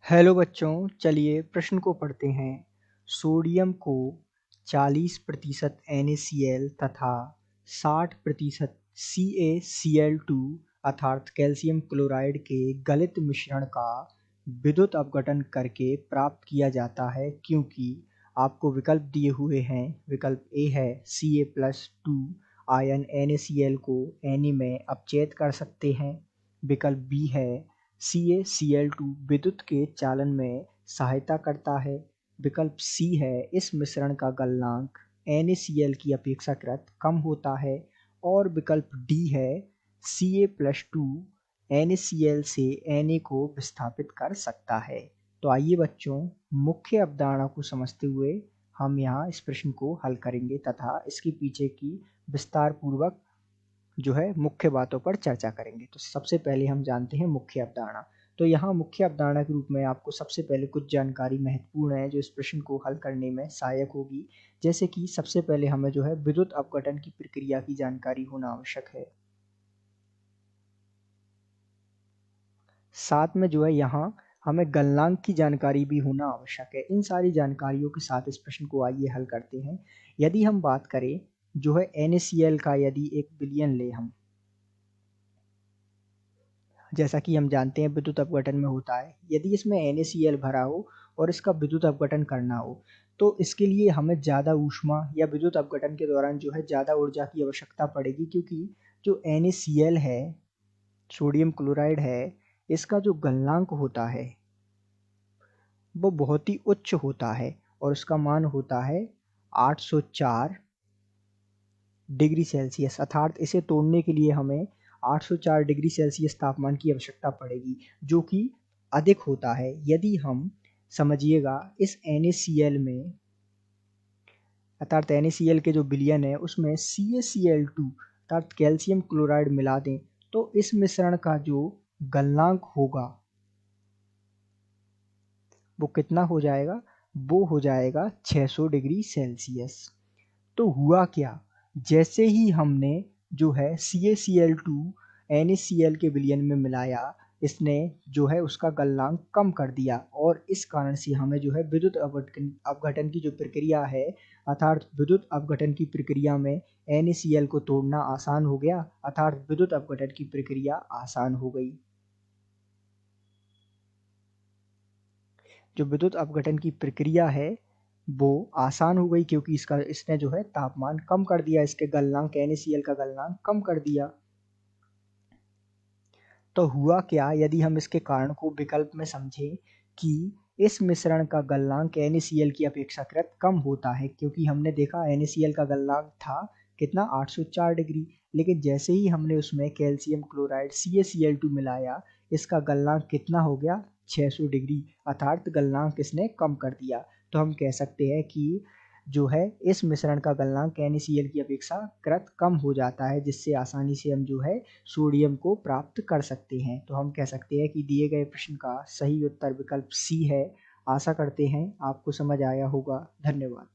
Hello बच्चों, चलिए प्रश्न को पढ़ते हैं। सोडियम को 40% NaCl तथा 60% CaCl2 अर्थात कैल्शियम क्लोराइड के गलित मिश्रण का विद्युत अपघटन करके प्राप्त किया जाता है, क्योंकि आपको विकल्प दिए हुए हैं। विकल्प ए है Ca+2 आयन NaCl को Na में अपचयित कर सकते हैं। विकल्प बी है CaCl2 विद्युत के चालन में सहायता करता है। विकल्प सी है इस मिश्रण का गलनांक NaCl की अपेक्षाकृत कम होता है। और विकल्प डी है Ca+2 NaCl से Na को विस्थापित कर सकता है। तो आइए बच्चों, मुख्य अवधारणा को समझते हुए हम यहाँ इस प्रश्न को हल करेंगे तथा इसके पीछे की विस्तार पूर्वक जो है मुख्य बातों पर चर्चा करेंगे। तो सबसे पहले हम जानते हैं मुख्य अवधारणा। तो यहाँ मुख्य अवधारणा के रूप में आपको सबसे पहले कुछ जानकारी महत्वपूर्ण है जो इस प्रश्न को हल करने में सहायक होगी। जैसे कि सबसे पहले हमें जो है विद्युत अपघटन की प्रक्रिया की जानकारी होना आवश्यक है। साथ में जो है यहाँ हमें गलनांक की जानकारी भी होना आवश्यक है। इन सारी जानकारियों के साथ इस प्रश्न को आइए हल करते हैं। यदि हम बात करें जो है NaCl का, यदि 1 बिलियन ले हम, जैसा कि हम जानते हैं विद्युत अपघटन में होता है, यदि इसमें NaCl भरा हो और इसका विद्युत अपघटन करना हो तो इसके लिए हमें ज़्यादा ऊष्मा या विद्युत अपघटन के दौरान जो है ज़्यादा ऊर्जा की आवश्यकता पड़ेगी, क्योंकि जो NaCl है, सोडियम क्लोराइड है, इसका जो गलनांक होता है वो बहुत ही उच्च होता है और उसका मान होता है 804 डिग्री सेल्सियस। अर्थात इसे तोड़ने के लिए हमें 804 डिग्री सेल्सियस तापमान की आवश्यकता पड़ेगी, जो कि अधिक होता है। यदि हम समझिएगा इस NaCl में, अर्थात NaCl के जो विलयन है उसमें CaCl2 अर्थात कैल्शियम क्लोराइड मिला दें तो इस मिश्रण का जो गलनांक होगा वो कितना हो जाएगा? वो हो जाएगा 600 डिग्री सेल्सियस। तो हुआ क्या, जैसे ही हमने जो है CaCl2 NaCl के विलयन में मिलाया, इसने जो है उसका गलनांक कम कर दिया और इस कारण से हमें जो है विद्युत अपघटन की जो प्रक्रिया है, अर्थात विद्युत अपघटन की प्रक्रिया में NaCl को तोड़ना आसान हो गया, अर्थात विद्युत अपघटन की प्रक्रिया आसान हो गई। जो विद्युत अपघटन की प्रक्रिया है वो आसान हो गई, क्योंकि इसने जो है तापमान कम कर दिया, इसके गलनांक NaCl का गलनांक कम कर दिया। तो हुआ क्या, यदि हम इसके कारण को विकल्प में समझें कि इस मिश्रण का गलनांक NaCl की अपेक्षाकृत कम होता है, क्योंकि हमने देखा NaCl का गलनांक था कितना, 804 डिग्री, लेकिन जैसे ही हमने उसमें कैल्शियम क्लोराइड CaCl2 मिलाया, इसका गलनांक कितना हो गया, 600 डिग्री, अर्थात गलनांक इसने कम कर दिया। तो हम कह सकते हैं कि जो है इस मिश्रण का गलनांक NaCl की अपेक्षाकृत कम हो जाता है, जिससे आसानी से हम जो है सोडियम को प्राप्त कर सकते हैं। तो हम कह सकते हैं कि दिए गए प्रश्न का सही उत्तर विकल्प सी है। आशा करते हैं आपको समझ आया होगा। धन्यवाद।